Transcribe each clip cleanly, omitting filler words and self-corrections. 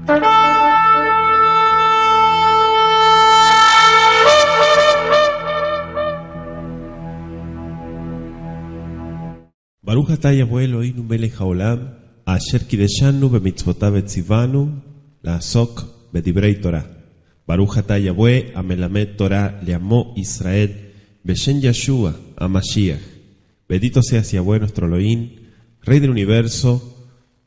Baruch atah Yahweh Eloheinu melech haolam, asher kideshanu b'mitzvotav etzivanu, la'asok b'divrei Torah. Baruch atah Yahweh amelamed Torah leamo Israel, beshen Yeshua HaMashiach. Bendito seas Yahweh nuestro Elohim, Rey del universo,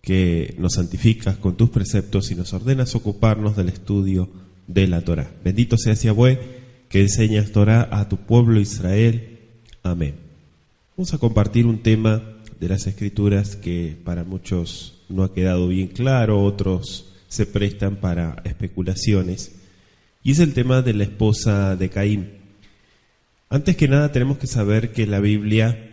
que nos santificas con tus preceptos y nos ordenas ocuparnos del estudio de la Torah. Bendito seas Yahweh, que enseñas Torah a tu pueblo Israel. Amén. Vamos a compartir un tema de las Escrituras que para muchos no ha quedado bien claro, otros se prestan para especulaciones, y es el tema de la esposa de Caín. Antes que nada tenemos que saber que la Biblia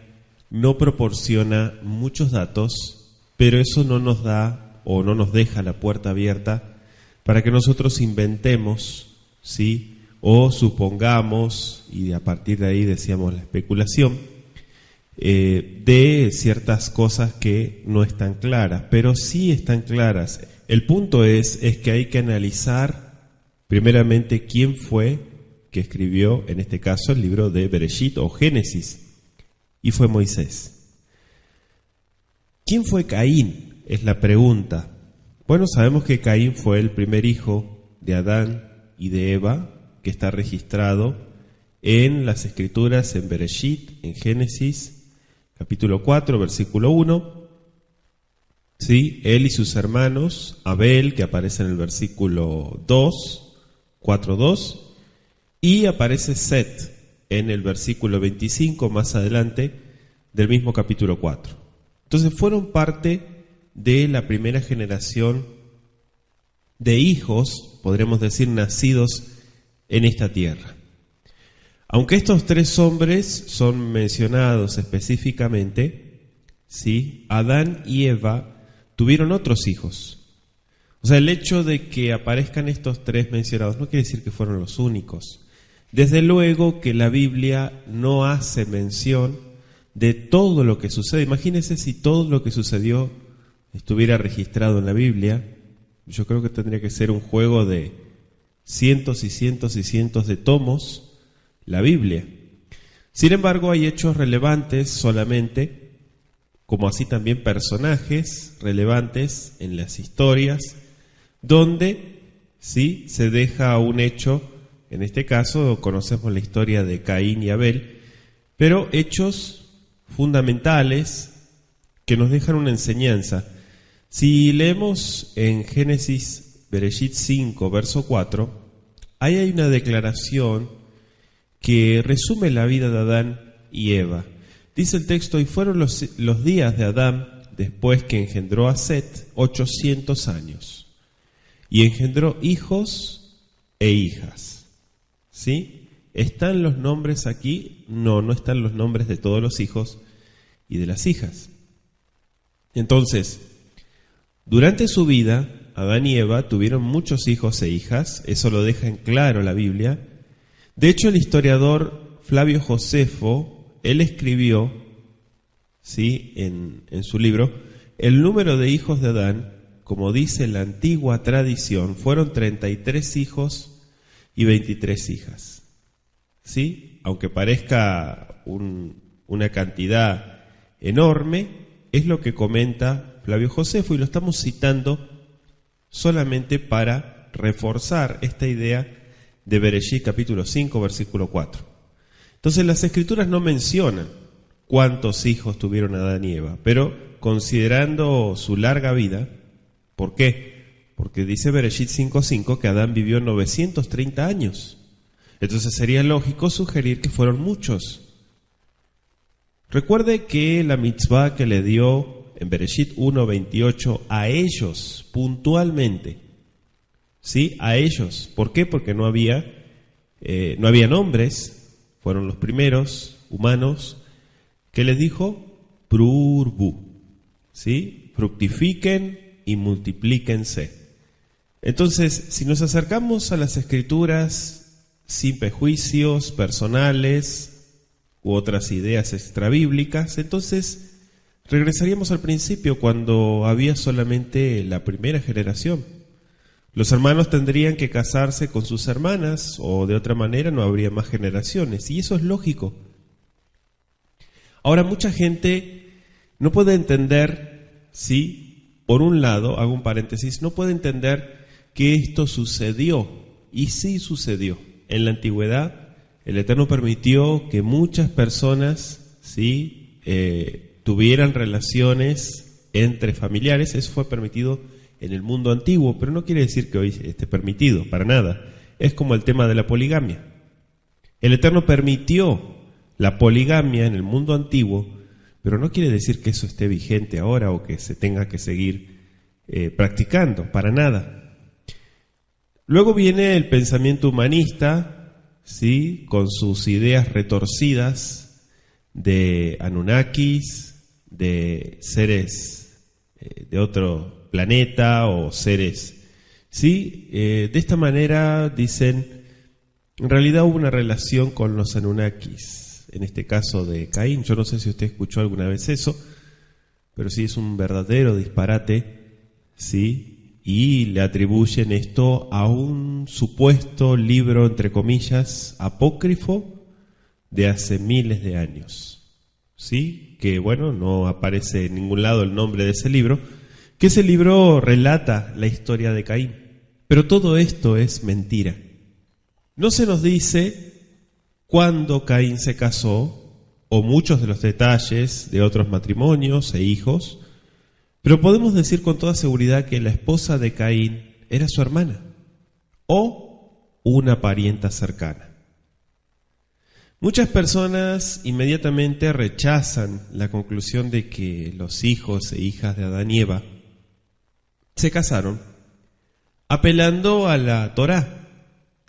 no proporciona muchos datos, pero eso no nos da o no nos deja la puerta abierta para que nosotros inventemos, ¿sí?, o supongamos, y a partir de ahí decíamos la especulación, de ciertas cosas que no están claras, pero sí están claras. El punto es que hay que analizar primeramente quién fue que escribió, en este caso, el libro de Bereshit o Génesis, y fue Moisés. ¿Quién fue Caín? Es la pregunta. Bueno, sabemos que Caín fue el primer hijo de Adán y de Eva, que está registrado en las Escrituras, en Bereshit, en Génesis, capítulo 4, versículo 1, ¿sí? Él y sus hermanos, Abel, que aparece en el versículo 2, 4:2, y aparece Set en el versículo 25, más adelante, del mismo capítulo 4. Entonces fueron parte de la primera generación de hijos, podríamos decir, nacidos en esta tierra. Aunque estos tres hombres son mencionados específicamente, ¿sí?, Adán y Eva tuvieron otros hijos. O sea, el hecho de que aparezcan estos tres mencionados no quiere decir que fueron los únicos. Desde luego que la Biblia no hace mención de todo lo que sucede. Imagínense si todo lo que sucedió estuviera registrado en la Biblia. Yo creo que tendría que ser un juego de cientos y cientos y cientos de tomos, la Biblia. Sin embargo, hay hechos relevantes solamente, como así también personajes relevantes en las historias, donde sí se deja un hecho. En este caso conocemos la historia de Caín y Abel, pero hechos fundamentales que nos dejan una enseñanza. Si leemos en Génesis, Bereshit 5, verso 4, ahí hay una declaración que resume la vida de Adán y Eva. Dice el texto: y fueron los días de Adán después que engendró a Set 800 años, y engendró hijos e hijas. ¿Sí? ¿Están los nombres aquí? No están los nombres de todos los hijos y de las hijas. Entonces, durante su vida, Adán y Eva tuvieron muchos hijos e hijas. Eso lo deja en claro la Biblia. De hecho, el historiador Flavio Josefo, él escribió, ¿sí?, en su libro, el número de hijos de Adán, como dice la antigua tradición, fueron 33 hijos y 23 hijas. ¿Sí? Aunque parezca una cantidad enorme, es lo que comenta Flavio Josefo, y lo estamos citando solamente para reforzar esta idea de Bereshit capítulo 5, versículo 4. Entonces las Escrituras no mencionan cuántos hijos tuvieron Adán y Eva, pero considerando su larga vida, ¿por qué? Porque dice Bereshit 5:5 que Adán vivió 930 años. Entonces sería lógico sugerir que fueron muchos. Recuerde que la mitzvah que le dio en Bereshit 1:28 a ellos puntualmente, ¿sí?, a ellos. ¿Por qué? Porque no había nombres. Fueron los primeros humanos que les dijo prurbu, ¿sí?, fructifiquen y multiplíquense. Entonces, si nos acercamos a las Escrituras sin prejuicios personales u otras ideas extrabíblicas, entonces regresaríamos al principio, cuando había solamente la primera generación. Los hermanos tendrían que casarse con sus hermanas o de otra manera no habría más generaciones. Y eso es lógico. Ahora, mucha gente no puede entender, sí, por un lado, hago un paréntesis, no puede entender que esto sucedió. Y sí sucedió. En la antigüedad, el Eterno permitió que muchas personas, sí, tuvieran relaciones entre familiares. Eso fue permitido en el mundo antiguo, pero no quiere decir que hoy esté permitido, para nada. Es como el tema de la poligamia. El Eterno permitió la poligamia en el mundo antiguo, pero no quiere decir que eso esté vigente ahora o que se tenga que seguir practicando, para nada. Luego viene el pensamiento humanista, ¿sí?, con sus ideas retorcidas de Anunnakis, de seres de otro planeta o seres, ¿sí? De esta manera dicen, en realidad hubo una relación con los Anunnakis, en este caso de Caín. Yo no sé si usted escuchó alguna vez eso, pero sí es un verdadero disparate, ¿sí? Y le atribuyen esto a un supuesto libro, entre comillas, apócrifo de hace miles de años, ¿sí? Que bueno, no aparece en ningún lado el nombre de ese libro, que ese libro relata la historia de Caín. Pero todo esto es mentira. No se nos dice cuándo Caín se casó, o muchos de los detalles de otros matrimonios e hijos, pero podemos decir con toda seguridad que la esposa de Caín era su hermana, o una parienta cercana. Muchas personas inmediatamente rechazan la conclusión de que los hijos e hijas de Adán y Eva se casaron, apelando a la Torá,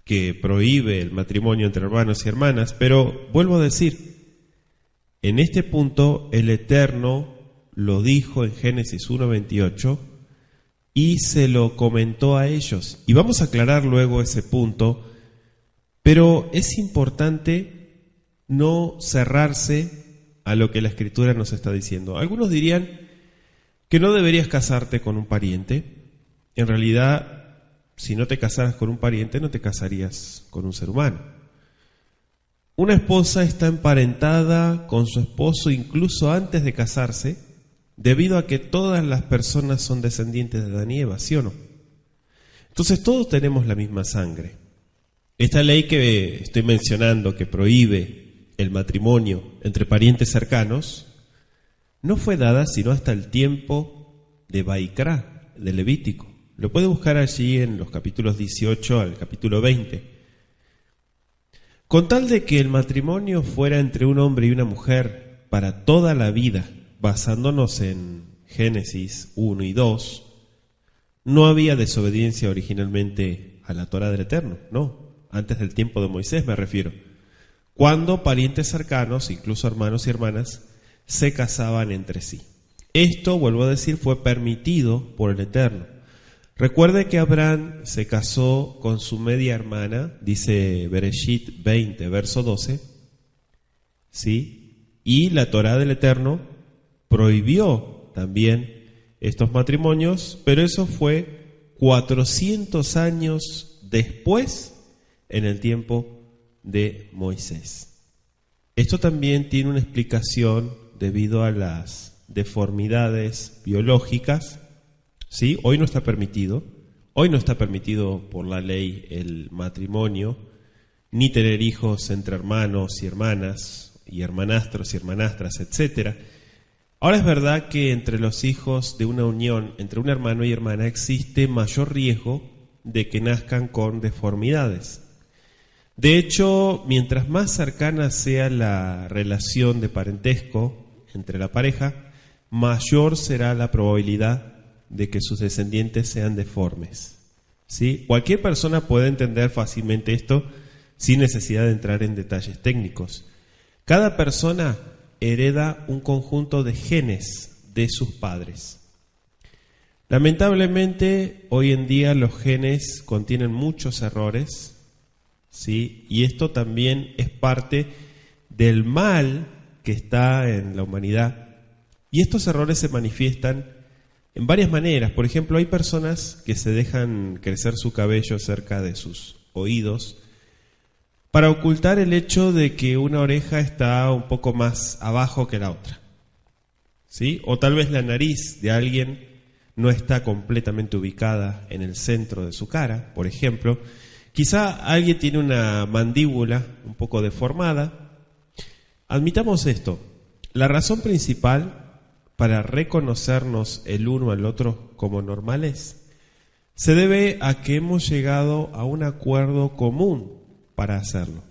que prohíbe el matrimonio entre hermanos y hermanas. Pero vuelvo a decir, en este punto el Eterno lo dijo en Génesis 1:28 y se lo comentó a ellos. Y vamos a aclarar luego ese punto, pero es importante no cerrarse a lo que la Escritura nos está diciendo. Algunos dirían que no deberías casarte con un pariente. En realidad, si no te casaras con un pariente, no te casarías con un ser humano. Una esposa está emparentada con su esposo incluso antes de casarse, debido a que todas las personas son descendientes de Adán y Eva, ¿sí o no? Entonces todos tenemos la misma sangre. Esta ley que estoy mencionando, que prohíbe el matrimonio entre parientes cercanos, no fue dada sino hasta el tiempo de Baikra, de Levítico. Lo puede buscar allí en los capítulos 18 al capítulo 20. Con tal de que el matrimonio fuera entre un hombre y una mujer para toda la vida, basándonos en Génesis 1 y 2, no había desobediencia originalmente a la Torá del Eterno, no, antes del tiempo de Moisés me refiero, cuando parientes cercanos, incluso hermanos y hermanas, se casaban entre sí. Esto, vuelvo a decir, fue permitido por el Eterno. Recuerde que Abraham se casó con su media hermana, dice Bereshit 20, verso 12, ¿sí? Y la Torá del Eterno prohibió también estos matrimonios, pero eso fue 400 años después, en el tiempo de Moisés. Esto también tiene una explicación debido a las deformidades biológicas, ¿sí? Hoy no está permitido por la ley el matrimonio, ni tener hijos entre hermanos y hermanas, y hermanastros y hermanastras, etcétera. Ahora es verdad que entre los hijos de una unión entre un hermano y hermana existe mayor riesgo de que nazcan con deformidades. De hecho, mientras más cercana sea la relación de parentesco entre la pareja, mayor será la probabilidad de que sus descendientes sean deformes, ¿sí? Cualquier persona puede entender fácilmente esto sin necesidad de entrar en detalles técnicos. Cada persona hereda un conjunto de genes de sus padres. Lamentablemente, hoy en día los genes contienen muchos errores, ¿sí? Y esto también es parte del mal que está en la humanidad. Y estos errores se manifiestan en varias maneras. Por ejemplo, hay personas que se dejan crecer su cabello cerca de sus oídos para ocultar el hecho de que una oreja está un poco más abajo que la otra, ¿sí? O tal vez la nariz de alguien no está completamente ubicada en el centro de su cara, por ejemplo. Quizá alguien tiene una mandíbula un poco deformada. Admitamos esto: la razón principal para reconocernos el uno al otro como normales se debe a que hemos llegado a un acuerdo común para hacerlo.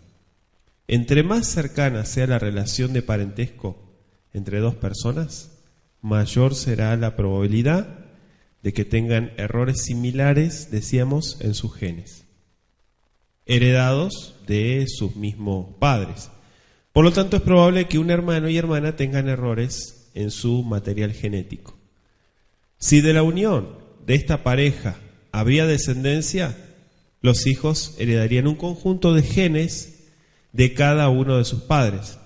Entre más cercana sea la relación de parentesco entre dos personas, mayor será la probabilidad de que tengan errores similares, decíamos, en sus genes, heredados de sus mismos padres. Por lo tanto, es probable que un hermano y hermana tengan errores en su material genético. Si de la unión de esta pareja habría descendencia, los hijos heredarían un conjunto de genes de cada uno de sus padres.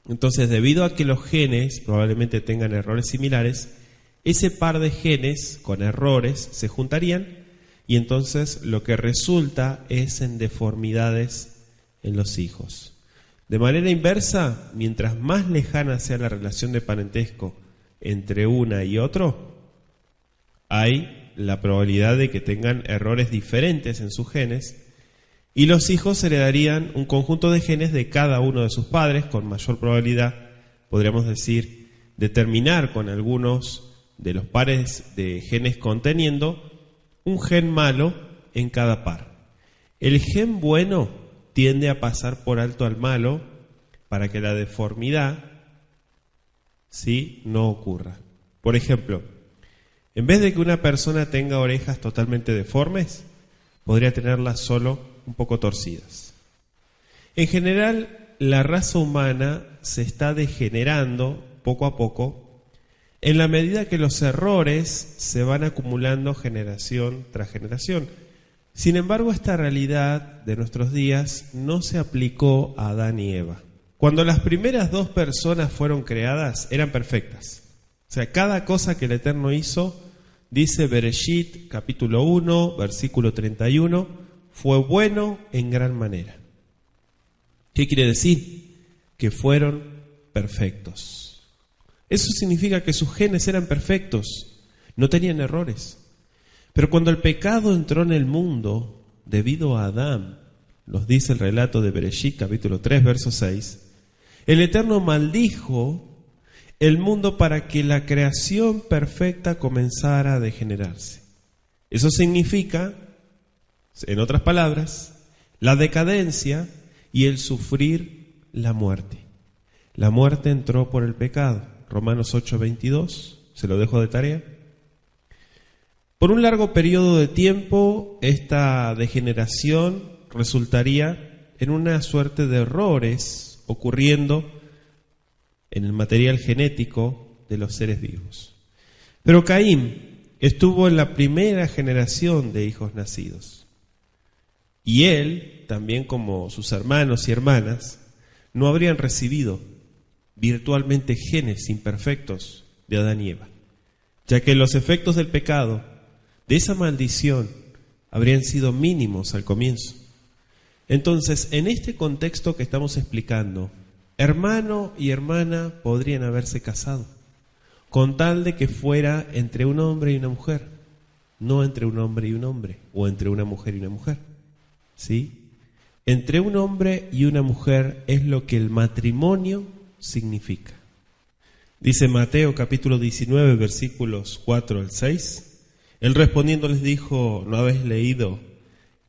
Entonces, debido a que los genes probablemente tengan errores similares, ese par de genes con errores se juntarían y entonces lo que resulta es en deformidades en los hijos. De manera inversa, mientras más lejana sea la relación de parentesco entre una y otro, hay la probabilidad de que tengan errores diferentes en sus genes y los hijos heredarían un conjunto de genes de cada uno de sus padres. Con mayor probabilidad, podríamos decir, de terminar con algunos de los pares de genes conteniendo un gen malo en cada par. El gen bueno tiende a pasar por alto al malo para que la deformidad, ¿sí?, no ocurra. Por ejemplo, en vez de que una persona tenga orejas totalmente deformes, podría tenerlas solo un poco torcidas. En general, la raza humana se está degenerando poco a poco en la medida que los errores se van acumulando generación tras generación. Sin embargo, esta realidad de nuestros días no se aplicó a Adán y Eva. Cuando las primeras dos personas fueron creadas, eran perfectas. O sea, cada cosa que el Eterno hizo, dice Bereshit, capítulo 1, versículo 31, fue bueno en gran manera. ¿Qué quiere decir? Que fueron perfectos. Eso significa que sus genes eran perfectos, no tenían errores. Pero cuando el pecado entró en el mundo, debido a Adán, nos dice el relato de Bereshit, capítulo 3, verso 6, el Eterno maldijo el mundo para que la creación perfecta comenzara a degenerarse. Eso significa, en otras palabras, la decadencia y el sufrir la muerte. La muerte entró por el pecado. Romanos 8:22, se lo dejo de tarea. Por un largo periodo de tiempo, esta degeneración resultaría en una suerte de errores ocurriendo en el material genético de los seres vivos. Pero Caín estuvo en la primera generación de hijos nacidos. Y él, también como sus hermanos y hermanas, no habrían recibido virtualmente genes imperfectos de Adán y Eva, ya que los efectos del pecado, de esa maldición, habrían sido mínimos al comienzo. Entonces, en este contexto que estamos explicando, hermano y hermana podrían haberse casado, con tal de que fuera entre un hombre y una mujer, no entre un hombre y un hombre, o entre una mujer y una mujer, ¿sí? Entre un hombre y una mujer es lo que el matrimonio significa. Dice Mateo capítulo 19 versículos 4 al 6. Él respondiendo les dijo: ¿no habéis leído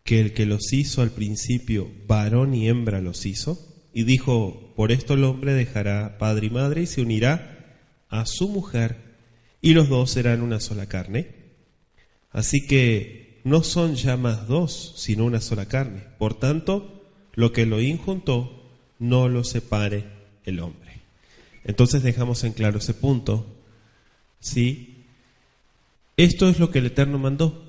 que el que los hizo al principio varón y hembra los hizo? Y dijo: por esto el hombre dejará padre y madre y se unirá a su mujer y los dos serán una sola carne. Así que no son ya más dos sino una sola carne. Por tanto, lo que Elohim juntó, no lo separe el hombre. Entonces dejamos en claro ese punto, ¿sí? Esto es lo que el Eterno mandó,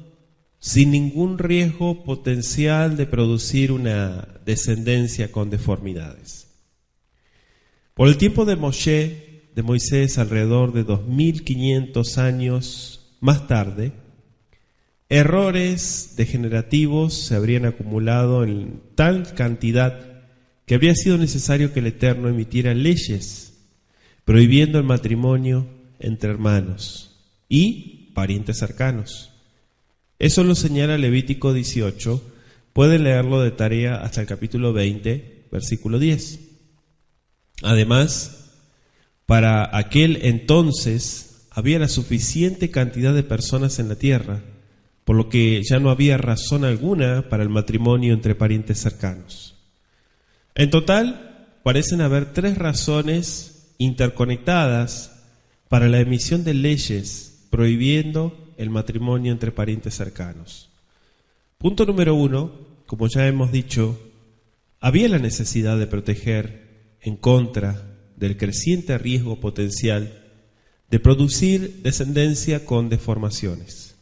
sin ningún riesgo potencial de producir una descendencia con deformidades. Por el tiempo de Moshe, de Moisés alrededor de 2500 años más tarde, errores degenerativos se habrían acumulado en tal cantidad que habría sido necesario que el Eterno emitiera leyes prohibiendo el matrimonio entre hermanos y parientes cercanos. Eso lo señala Levítico 18, pueden leerlo de tarea hasta el capítulo 20, versículo 10. Además, para aquel entonces había la suficiente cantidad de personas en la tierra, por lo que ya no había razón alguna para el matrimonio entre parientes cercanos. En total, parecen haber 3 razones interconectadas para la emisión de leyes prohibiendo el matrimonio entre parientes cercanos. Punto número 1, como ya hemos dicho, había la necesidad de proteger en contra del creciente riesgo potencial de producir descendencia con deformaciones.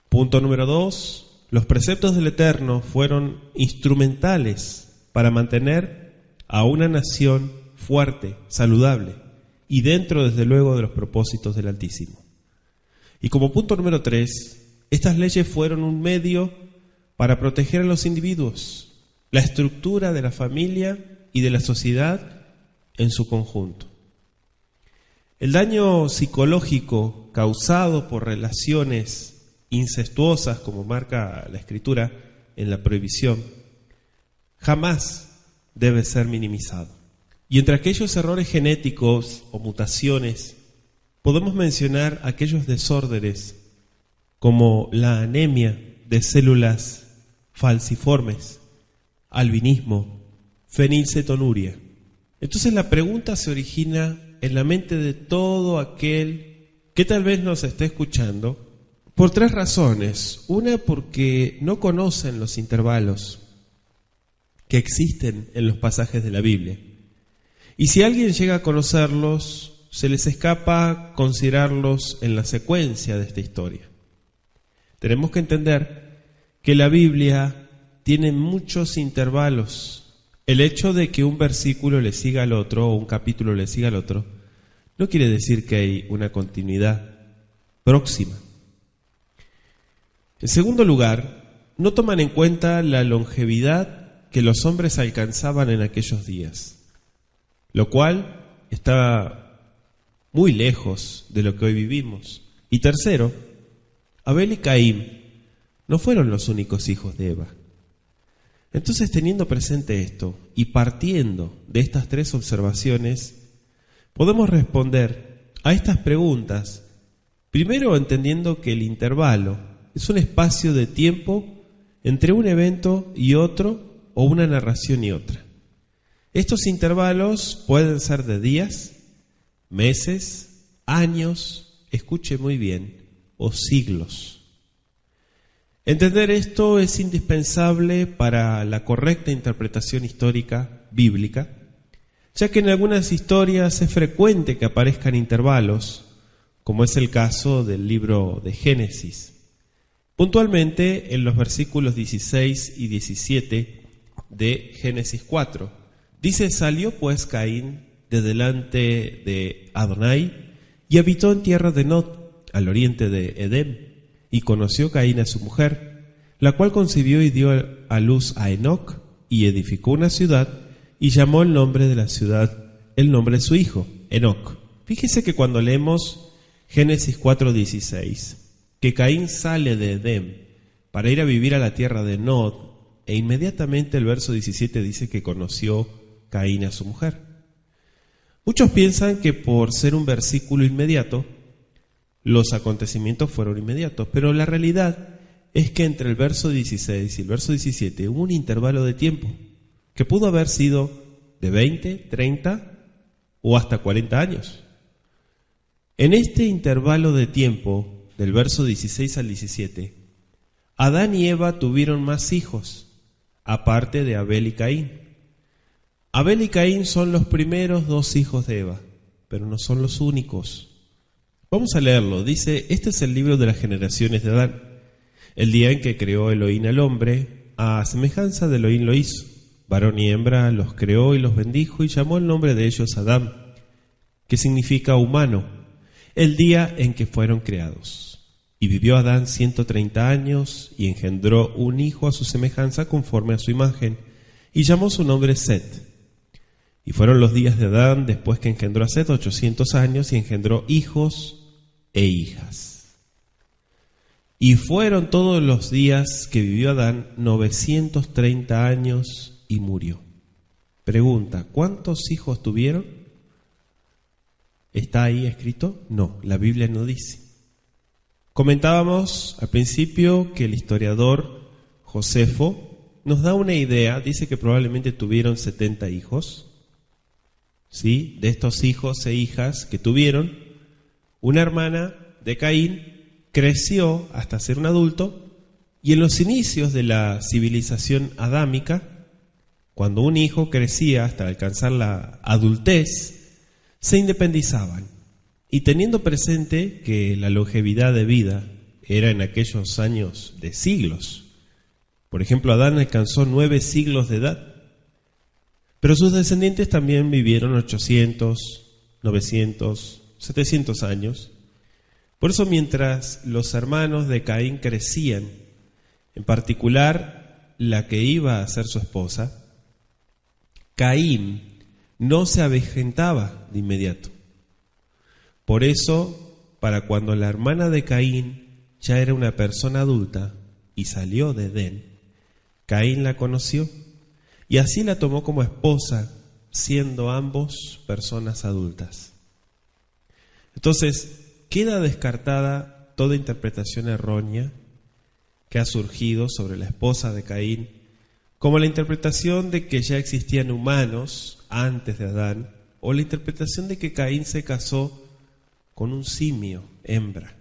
Punto número 2, los preceptos del Eterno fueron instrumentales para mantener a una nación fuerte, saludable y dentro, desde luego, de los propósitos del Altísimo. Y como punto número 3, estas leyes fueron un medio para proteger a los individuos, la estructura de la familia y de la sociedad en su conjunto. El daño psicológico causado por relaciones incestuosas, como marca la Escritura en la prohibición, jamás debe ser minimizado. Y entre aquellos errores genéticos o mutaciones, podemos mencionar aquellos desórdenes como la anemia de células falciformes, albinismo, fenilcetonuria. Entonces la pregunta se origina en la mente de todo aquel que tal vez nos esté escuchando por 3 razones. Una, porque no conocen los intervalos que existen en los pasajes de la Biblia. Y si alguien llega a conocerlos, se les escapa considerarlos en la secuencia de esta historia. Tenemos que entender que la Biblia tiene muchos intervalos. El hecho de que un versículo le siga al otro o un capítulo le siga al otro no quiere decir que hay una continuidad próxima. En segundo lugar, no toman en cuenta la longevidad que los hombres alcanzaban en aquellos días, lo cual está muy lejos de lo que hoy vivimos. Y tercero, Abel y Caín no fueron los únicos hijos de Eva. Entonces, teniendo presente esto y partiendo de estas 3 observaciones, podemos responder a estas preguntas, primero entendiendo que el intervalo es un espacio de tiempo entre un evento y otro o una narración y otra. Estos intervalos pueden ser de días, meses, años, escuche muy bien, o siglos. Entender esto es indispensable para la correcta interpretación histórica bíblica, ya que en algunas historias es frecuente que aparezcan intervalos, como es el caso del libro de Génesis. Puntualmente en los versículos 16 y 17 de Génesis 4. Dice: salió pues Caín de delante de Adonai y habitó en tierra de Nod, al oriente de Edén, y conoció Caín a su mujer, la cual concibió y dio a luz a Enoc, y edificó una ciudad, y llamó el nombre de la ciudad el nombre de su hijo, Enoc. Fíjese que cuando leemos Génesis 4:16, que Caín sale de Edén para ir a vivir a la tierra de Nod, e inmediatamente el verso 17 dice que conoció Caín a su mujer. Muchos piensan que por ser un versículo inmediato, los acontecimientos fueron inmediatos, pero la realidad es que entre el verso 16 y el verso 17 hubo un intervalo de tiempo que pudo haber sido de 20, 30 o hasta 40 años. En este intervalo de tiempo, del verso 16 al 17, Adán y Eva tuvieron más hijos, aparte de Abel y Caín. Abel y Caín son los primeros 2 hijos de Eva, pero no son los únicos. Vamos a leerlo. Dice: este es el libro de las generaciones de Adán. El día en que creó Elohim al hombre, a semejanza de Elohim lo hizo. Varón y hembra los creó y los bendijo y llamó el nombre de ellos Adán. que significa humano, el día en que fueron creados. Y vivió Adán 130 años y engendró un hijo a su semejanza conforme a su imagen, y llamó su nombre Set. Y fueron los días de Adán después que engendró a Set 800 años y engendró hijos e hijas. Y fueron todos los días que vivió Adán 930 años y murió. Pregunta, ¿cuántos hijos tuvieron? ¿Está ahí escrito? No, la Biblia no dice. Comentábamos al principio que el historiador Josefo nos da una idea, dice que probablemente tuvieron 70 hijos. ¿Sí? De estos hijos e hijas que tuvieron, una hermana de Caín creció hasta ser un adulto, y en los inicios de la civilización adámica, cuando un hijo crecía hasta alcanzar la adultez, se independizaban. Y teniendo presente que la longevidad de vida era en aquellos años de siglos, por ejemplo, Adán alcanzó 9 siglos de edad, pero sus descendientes también vivieron 800, 900, 700 años. Por eso, mientras los hermanos de Caín crecían, en particular la que iba a ser su esposa, Caín no se avejentaba de inmediato. Por eso, para cuando la hermana de Caín ya era una persona adulta y salió de Edén, Caín la conoció y así la tomó como esposa, siendo ambos personas adultas. Entonces, queda descartada toda interpretación errónea que ha surgido sobre la esposa de Caín, como la interpretación de que ya existían humanos antes de Adán, o la interpretación de que Caín se casó con un simio, hembra.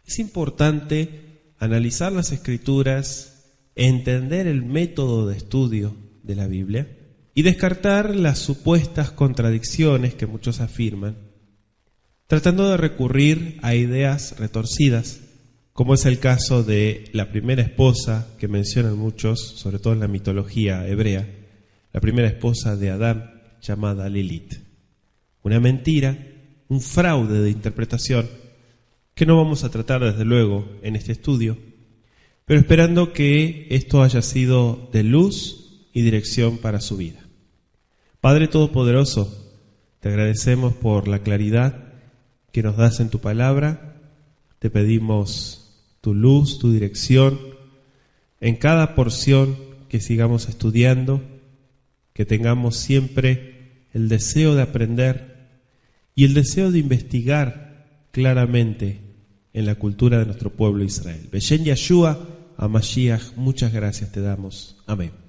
Es importante analizar las Escrituras, entender el método de estudio de la Biblia y descartar las supuestas contradicciones que muchos afirman, tratando de recurrir a ideas retorcidas, como es el caso de la primera esposa que mencionan muchos, sobre todo en la mitología hebrea, la primera esposa de Adán, llamada Lilith. Una mentira, un fraude de interpretación que no vamos a tratar desde luego en este estudio, pero esperando que esto haya sido de luz y dirección para su vida. Padre Todopoderoso, te agradecemos por la claridad que nos das en tu palabra. Te pedimos tu luz, tu dirección en cada porción que sigamos estudiando, que tengamos siempre el deseo de aprender y el deseo de investigar claramente en la cultura de nuestro pueblo Israel. Beshen Yeshua, a Mashiach, muchas gracias te damos. Amén.